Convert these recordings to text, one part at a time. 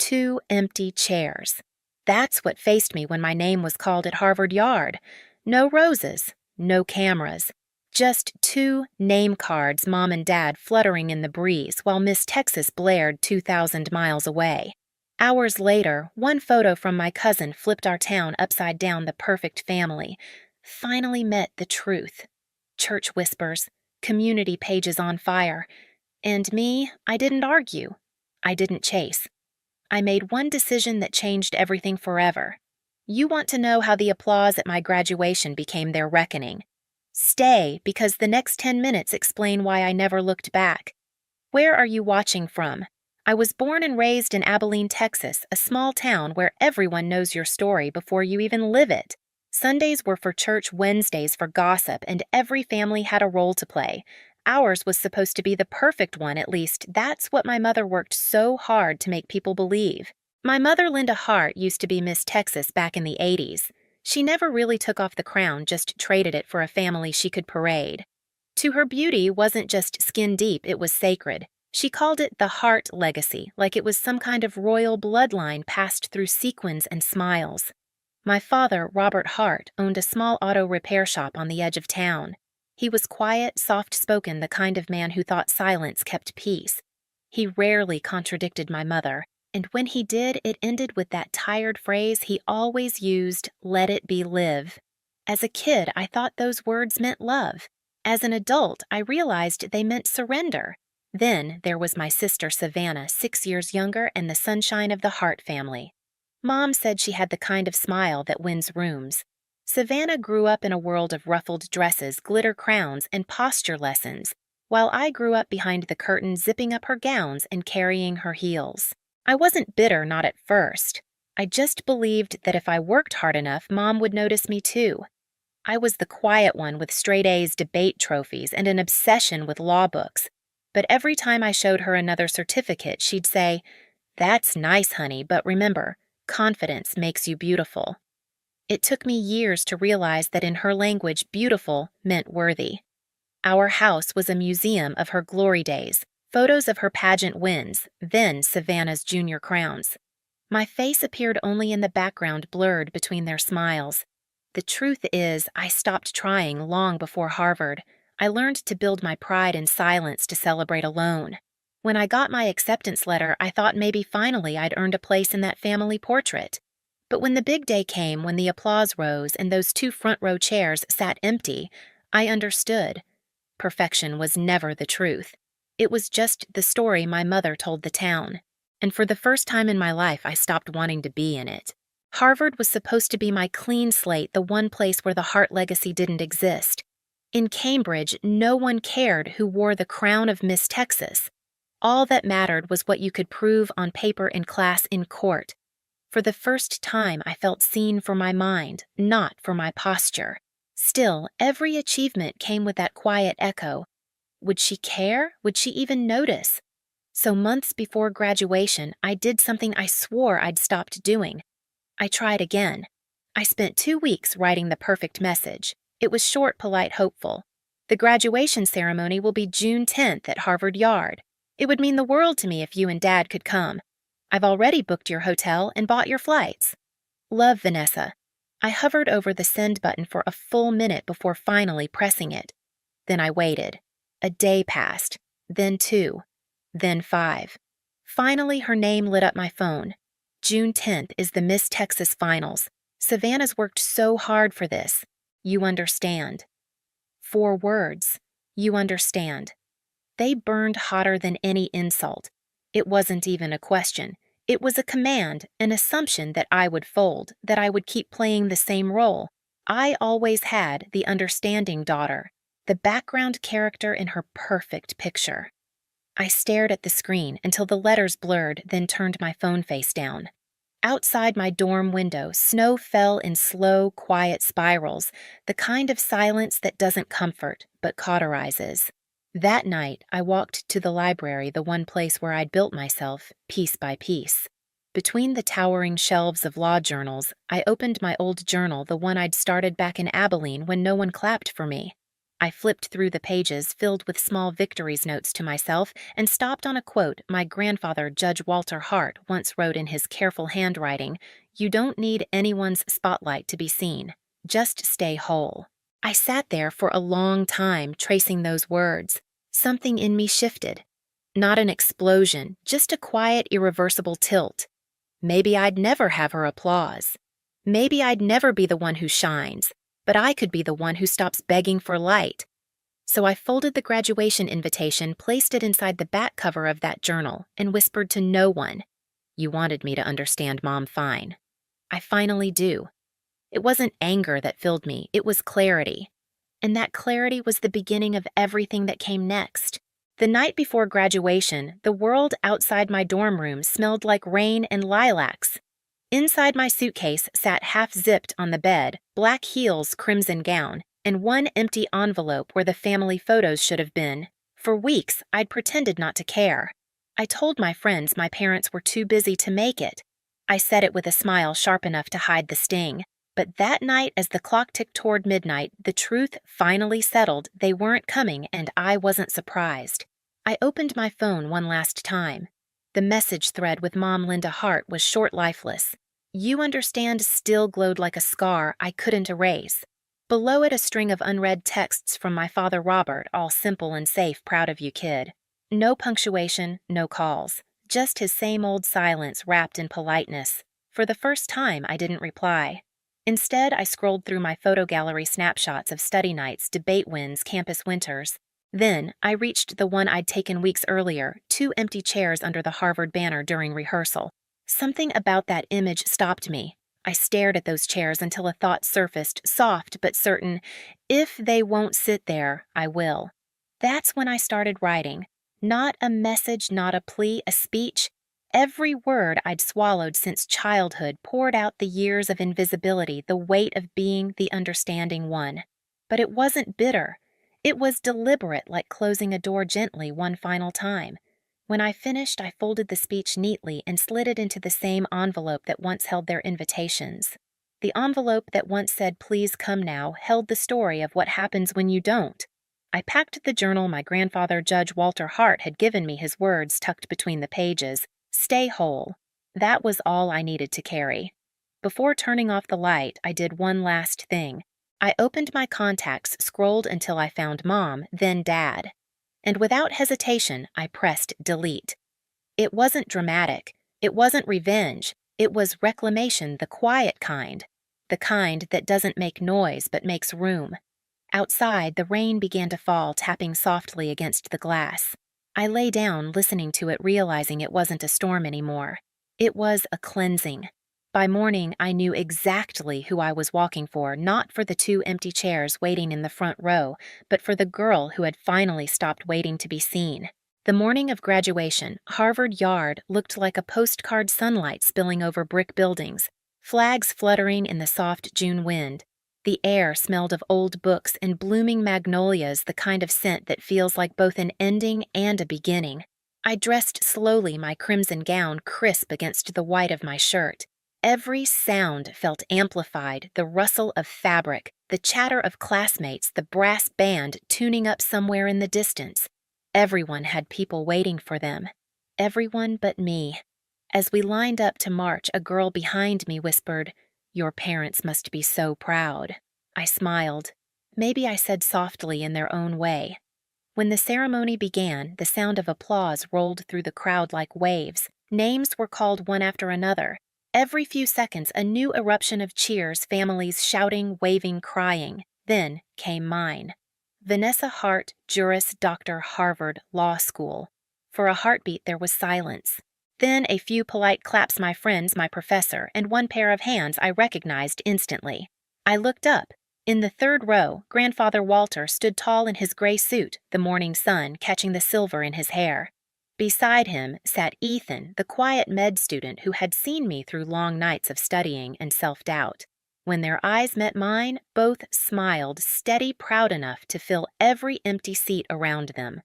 2 empty chairs. That's what faced me when my name was called at Harvard Yard. No roses, no cameras. Just 2 name cards Mom and Dad fluttering in the breeze while Miss Texas blared 2,000 miles away. Hours later, one photo from my cousin flipped our town upside down. The perfect family finally met the truth. Church whispers, community pages on fire. And me, I didn't argue. I didn't chase. I made one decision that changed everything forever. You want to know how the applause at my graduation became their reckoning? Stay, because the next 10 minutes explain why I never looked back. Where are you watching from? I was born and raised in Abilene, Texas, a small town where everyone knows your story before you even live it. Sundays were for church, Wednesdays for gossip, and every family had a role to play. Ours was supposed to be the perfect one, at least that's what my mother worked so hard to make people believe. My mother, Linda Hart, used to be Miss Texas back in the 80s. She never really took off the crown, just traded it for a family she could parade. To her, beauty wasn't just skin deep, it was sacred. She called it the Hart legacy, like it was some kind of royal bloodline passed through sequins and smiles. My father, Robert Hart, owned a small auto repair shop on the edge of town. He was quiet, soft-spoken, the kind of man who thought silence kept peace. He rarely contradicted my mother, and when he did, it ended with that tired phrase he always used, "Let it be live." As a kid, I thought those words meant love. As an adult, I realized they meant surrender. Then there was my sister Savannah, 6 years younger and the sunshine of the Hart family. Mom said she had the kind of smile that wins rooms. Savannah grew up in a world of ruffled dresses, glitter crowns, and posture lessons, while I grew up behind the curtain zipping up her gowns and carrying her heels. I wasn't bitter, not at first. I just believed that if I worked hard enough, Mom would notice me too. I was the quiet one with straight A's, debate trophies, and an obsession with law books. But every time I showed her another certificate, she'd say, "That's nice, honey, but remember, confidence makes you beautiful." It took me years to realize that in her language, beautiful meant worthy. Our house was a museum of her glory days, photos of her pageant wins, then Savannah's junior crowns. My face appeared only in the background, blurred between their smiles. The truth is, I stopped trying long before Harvard. I learned to build my pride in silence, to celebrate alone. When I got my acceptance letter, I thought maybe finally I'd earned a place in that family portrait. But when the big day came, when the applause rose and those 2 front-row chairs sat empty, I understood. Perfection was never the truth. It was just the story my mother told the town. And for the first time in my life, I stopped wanting to be in it. Harvard was supposed to be my clean slate, the one place where the Hart legacy didn't exist. In Cambridge, no one cared who wore the crown of Miss Texas. All that mattered was what you could prove on paper, in class, in court. For the first time, I felt seen for my mind, not for my posture. Still, every achievement came with that quiet echo. Would she care? Would she even notice? So months before graduation, I did something I swore I'd stopped doing. I tried again. I spent 2 weeks writing the perfect message. It was short, polite, hopeful. The graduation ceremony will be June 10th at Harvard Yard. It would mean the world to me if you and Dad could come. I've already booked your hotel and bought your flights. Love, Venessa. I hovered over the send button for a full minute before finally pressing it. Then I waited. A day passed, then 2, then 5. Finally, her name lit up my phone. June 10th is the Miss Texas Finals. Savannah's worked so hard for this. You understand. 4 words. You understand. They burned hotter than any insult. It wasn't even a question. It was a command, an assumption that I would fold, that I would keep playing the same role. I always had the understanding daughter, the background character in her perfect picture. I stared at the screen until the letters blurred, then turned my phone face down. Outside my dorm window, snow fell in slow, quiet spirals, the kind of silence that doesn't comfort, but cauterizes. That night, I walked to the library, the one place where I'd built myself, piece by piece. Between the towering shelves of law journals, I opened my old journal, the one I'd started back in Abilene when no one clapped for me. I flipped through the pages filled with small victories notes to myself and stopped on a quote my grandfather, Judge Walter Hart, once wrote in his careful handwriting: "You don't need anyone's spotlight to be seen. Just stay whole." I sat there for a long time tracing those words. Something in me shifted. Not an explosion, just a quiet, irreversible tilt. Maybe I'd never have her applause. Maybe I'd never be the one who shines, but I could be the one who stops begging for light. So I folded the graduation invitation, placed it inside the back cover of that journal, and whispered to no one, "You wanted me to understand Mom fine. I finally do." It wasn't anger that filled me, it was clarity. And that clarity was the beginning of everything that came next. The night before graduation, the world outside my dorm room smelled like rain and lilacs. Inside my suitcase sat half-zipped on the bed, black heels, crimson gown, and one empty envelope where the family photos should have been. For weeks, I'd pretended not to care. I told my friends my parents were too busy to make it. I said it with a smile sharp enough to hide the sting. But that night, as the clock ticked toward midnight, the truth finally settled. They weren't coming, and I wasn't surprised. I opened my phone one last time. The message thread with Mom Linda Hart was short, lifeless. "You understand" still glowed like a scar I couldn't erase. Below it, a string of unread texts from my father Robert, all simple and safe, "Proud of you, kid." No punctuation, no calls. Just his same old silence wrapped in politeness. For the first time, I didn't reply. Instead, I scrolled through my photo gallery snapshots of study nights, debate wins, campus winters. Then, I reached the one I'd taken weeks earlier, 2 empty chairs under the Harvard banner during rehearsal. Something about that image stopped me. I stared at those chairs until a thought surfaced, soft but certain: if they won't sit there, I will. That's when I started writing. Not a message, not a plea, a speech. Every word I'd swallowed since childhood poured out the years of invisibility, the weight of being the understanding one. But it wasn't bitter. It was deliberate, like closing a door gently one final time. When I finished, I folded the speech neatly and slid it into the same envelope that once held their invitations. The envelope that once said, "Please come now," held the story of what happens when you don't. I packed the journal my grandfather, Judge Walter Hart, had given me, his words tucked between the pages. Stay whole. That was all I needed to carry. Before turning off the light, I did one last thing. I opened my contacts, scrolled until I found Mom, then Dad. And without hesitation, I pressed delete. It wasn't dramatic. It wasn't revenge. It was reclamation, the quiet kind. The kind that doesn't make noise but makes room. Outside, the rain began to fall, tapping softly against the glass. I lay down, listening to it, realizing it wasn't a storm anymore. It was a cleansing. By morning, I knew exactly who I was walking for, not for the 2 empty chairs waiting in the front row, but for the girl who had finally stopped waiting to be seen. The morning of graduation, Harvard Yard looked like a postcard, sunlight spilling over brick buildings, flags fluttering in the soft June wind. The air smelled of old books and blooming magnolias, the kind of scent that feels like both an ending and a beginning. I dressed slowly, my crimson gown crisp against the white of my shirt. Every sound felt amplified, the rustle of fabric, the chatter of classmates, the brass band tuning up somewhere in the distance. Everyone had people waiting for them. Everyone but me. As we lined up to march, a girl behind me whispered, "Your parents must be so proud." I smiled. Maybe I said softly in their own way. When the ceremony began, the sound of applause rolled through the crowd like waves. Names were called one after another. Every few seconds, a new eruption of cheers, families shouting, waving, crying. Then came mine. Venessa Hart, Juris Doctor, Harvard Law School. For a heartbeat, there was silence. Then a few polite claps, my friends, my professor, and one pair of hands I recognized instantly. I looked up. In the 3rd row, Grandfather Walter stood tall in his gray suit, the morning sun catching the silver in his hair. Beside him sat Ethan, the quiet med student who had seen me through long nights of studying and self-doubt. When their eyes met mine, both smiled, steady, proud enough to fill every empty seat around them.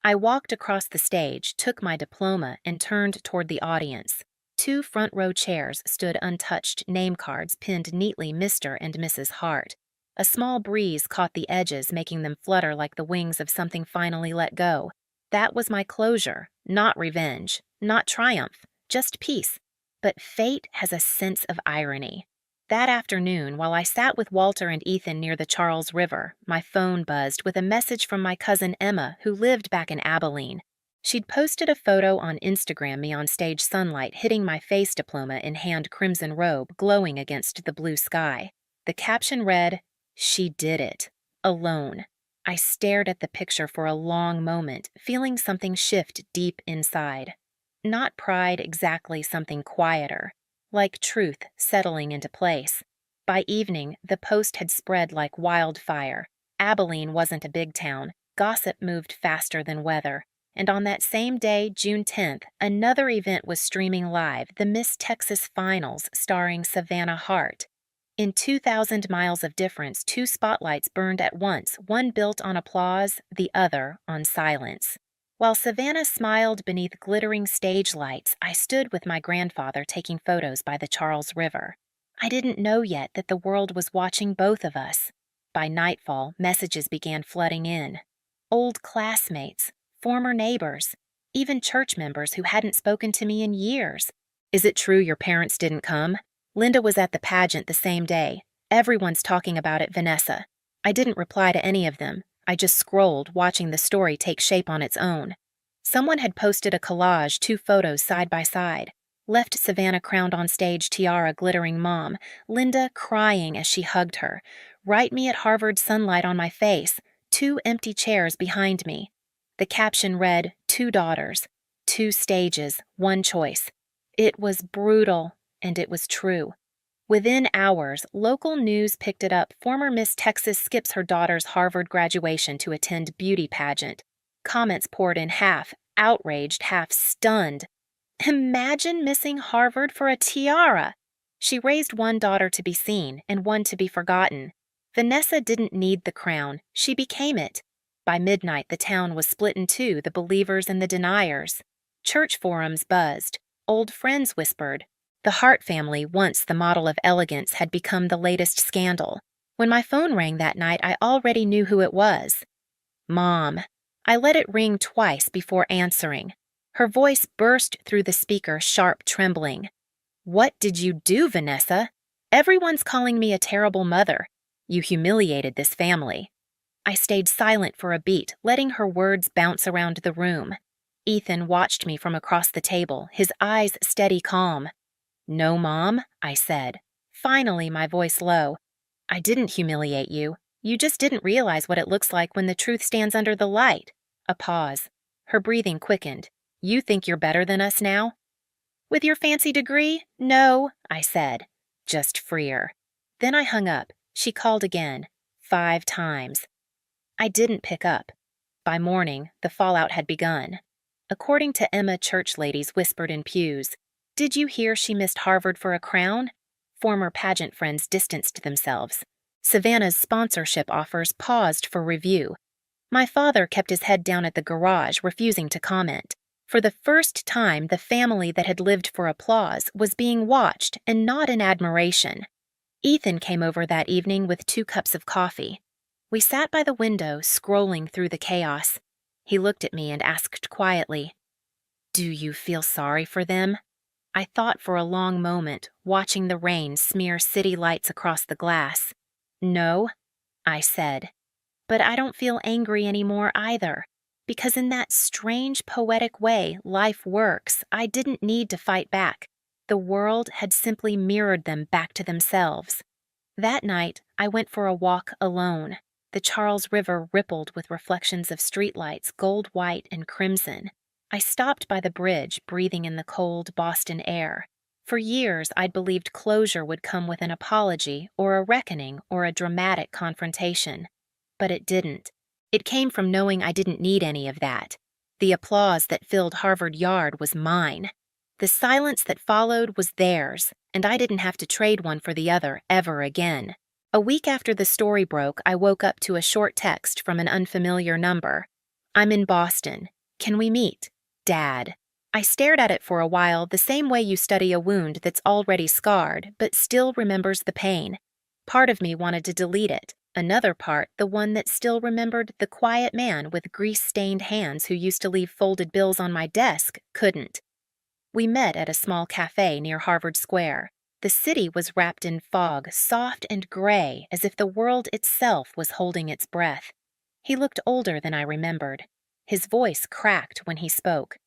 I walked across the stage, took my diploma, and turned toward the audience. 2 front-row chairs stood untouched, name cards pinned neatly, Mr. and Mrs. Hart. A small breeze caught the edges, making them flutter like the wings of something finally let go. That was my closure, not revenge, not triumph, just peace. But fate has a sense of irony. That afternoon, while I sat with Walter and Ethan near the Charles River, my phone buzzed with a message from my cousin Emma, who lived back in Abilene. She'd posted a photo on Instagram me on stage sunlight hitting my face diploma in hand crimson robe glowing against the blue sky. The caption read, "She did it. Alone." I stared at the picture for a long moment, feeling something shift deep inside. Not pride exactly, something quieter, like truth settling into place. By evening, the post had spread like wildfire. Abilene wasn't a big town. Gossip moved faster than weather. And on that same day, June 10th, another event was streaming live, the Miss Texas Finals starring Venessa Hart. In 2,000 miles of difference, two spotlights burned at once, one built on applause, the other on silence. While Savannah smiled beneath glittering stage lights, I stood with my grandfather taking photos by the Charles River. I didn't know yet that the world was watching both of us. By nightfall, messages began flooding in. Old classmates, former neighbors, even church members who hadn't spoken to me in years. "Is it true your parents didn't come? Linda was at the pageant the same day. Everyone's talking about it, Venessa." I didn't reply to any of them. I just scrolled, watching the story take shape on its own. Someone had posted a collage, two photos side by side. Left Savannah crowned on stage, tiara glittering mom, Linda crying as she hugged her. Right me at Harvard sunlight on my face, two empty chairs behind me. The caption read, "Two daughters, two stages, one choice." It was brutal, and it was true. Within hours, local news picked it up. Former Miss Texas skips her daughter's Harvard graduation to attend beauty pageant. Comments poured in, half outraged, half stunned. Imagine missing Harvard for a tiara! She raised one daughter to be seen and one to be forgotten. Venessa didn't need the crown. She became it. By midnight, the town was split in two, the believers and the deniers. Church forums buzzed. Old friends whispered. The Hart family, once the model of elegance, had become the latest scandal. When my phone rang that night, I already knew who it was. Mom. I let it ring twice before answering. Her voice burst through the speaker, sharp, trembling. "What did you do, Venessa? Everyone's calling me a terrible mother. You humiliated this family." I stayed silent for a beat, letting her words bounce around the room. Ethan watched me from across the table, his eyes steady calm. "No, Mom," I said, finally my voice low. "I didn't humiliate you. You just didn't realize what it looks like when the truth stands under the light." A pause. Her breathing quickened. "You think you're better than us now?" "With your fancy degree? No," I said. "Just freer." Then I hung up. She called again, 5 times. I didn't pick up. By morning, the fallout had begun. According to Emma, church ladies whispered in pews, "Did you hear she missed Harvard for a crown?" Former pageant friends distanced themselves. Savannah's sponsorship offers paused for review. My father kept his head down at the garage, refusing to comment. For the first time, the family that had lived for applause was being watched and not in admiration. Ethan came over that evening with 2 cups of coffee. We sat by the window, scrolling through the chaos. He looked at me and asked quietly, "Do you feel sorry for them?" I thought for a long moment, watching the rain smear city lights across the glass. "No," I said. "But I don't feel angry anymore either. Because in that strange, poetic way life works, I didn't need to fight back. The world had simply mirrored them back to themselves." That night, I went for a walk alone. The Charles River rippled with reflections of streetlights, gold, white, and crimson. I stopped by the bridge, breathing in the cold Boston air. For years, I'd believed closure would come with an apology or a reckoning or a dramatic confrontation. But it didn't. It came from knowing I didn't need any of that. The applause that filled Harvard Yard was mine. The silence that followed was theirs, and I didn't have to trade one for the other ever again. A week after the story broke, I woke up to a short text from an unfamiliar number. "I'm in Boston. Can we meet? Dad." I stared at it for a while, the same way you study a wound that's already scarred, but still remembers the pain. Part of me wanted to delete it. Another part, the one that still remembered the quiet man with grease-stained hands who used to leave folded bills on my desk, couldn't. We met at a small cafe near Harvard Square. The city was wrapped in fog, soft and gray, as if the world itself was holding its breath. He looked older than I remembered. His voice cracked when he spoke.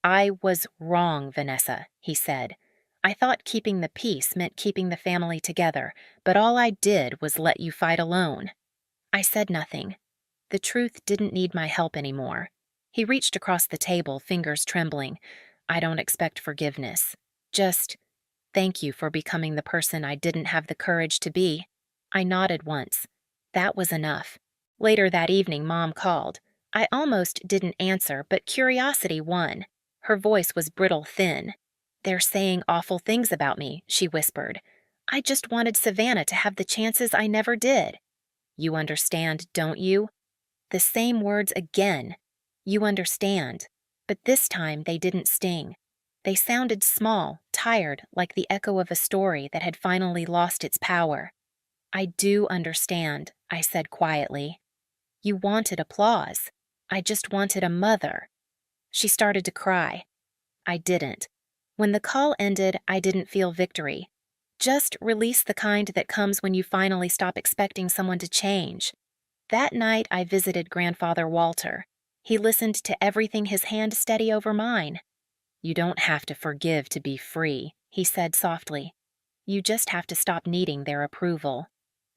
"I was wrong, Venessa," he said. "I thought keeping the peace meant keeping the family together, but all I did was let you fight alone." I said nothing. The truth didn't need my help anymore. He reached across the table, fingers trembling. "I don't expect forgiveness. Just thank you for becoming the person I didn't have the courage to be." I nodded once. That was enough. Later that evening, Mom called. I almost didn't answer, but curiosity won. Her voice was brittle thin. "They're saying awful things about me," she whispered. "I just wanted Savannah to have the chances I never did." "You understand, don't you?" The same words again. "You understand." But this time they didn't sting. They sounded small, tired, like the echo of a story that had finally lost its power. "I do understand," I said quietly. "You wanted applause. I just wanted a mother." She started to cry. I didn't. When the call ended, I didn't feel victory. Just release the kind that comes when you finally stop expecting someone to change. That night, I visited Grandfather Walter. He listened to everything, his hand steady over mine. "You don't have to forgive to be free," he said softly. "You just have to stop needing their approval."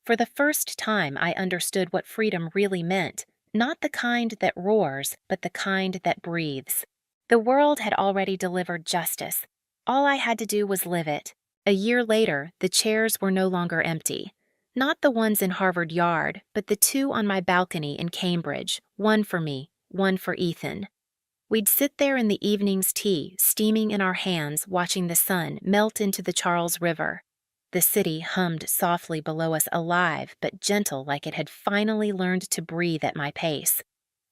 For the first time, I understood what freedom really meant. Not the kind that roars, but the kind that breathes. The world had already delivered justice. All I had to do was live it. A year later, the chairs were no longer empty. Not the ones in Harvard Yard, but the two on my balcony in Cambridge, one for me, one for Ethan. We'd sit there in the evening's tea, steaming in our hands, watching the sun melt into the Charles River. The city hummed softly below us, alive but gentle, like it had finally learned to breathe at my pace.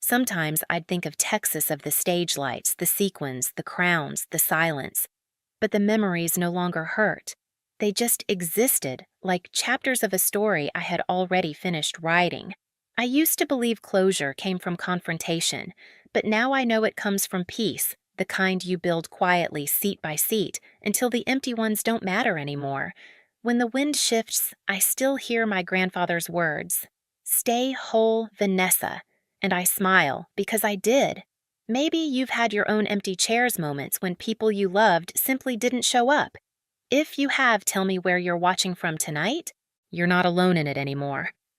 Sometimes I'd think of Texas, of the stage lights, the sequins, the crowns, the silence. But the memories no longer hurt. They just existed, like chapters of a story I had already finished writing. I used to believe closure came from confrontation, but now I know it comes from peace, the kind you build quietly, seat by seat, until the empty ones don't matter anymore. When the wind shifts, I still hear my grandfather's words, "Stay whole, Venessa," and I smile, because I did. Maybe you've had your own empty chairs moments when people you loved simply didn't show up. If you have, tell me where you're watching from tonight. You're not alone in it anymore.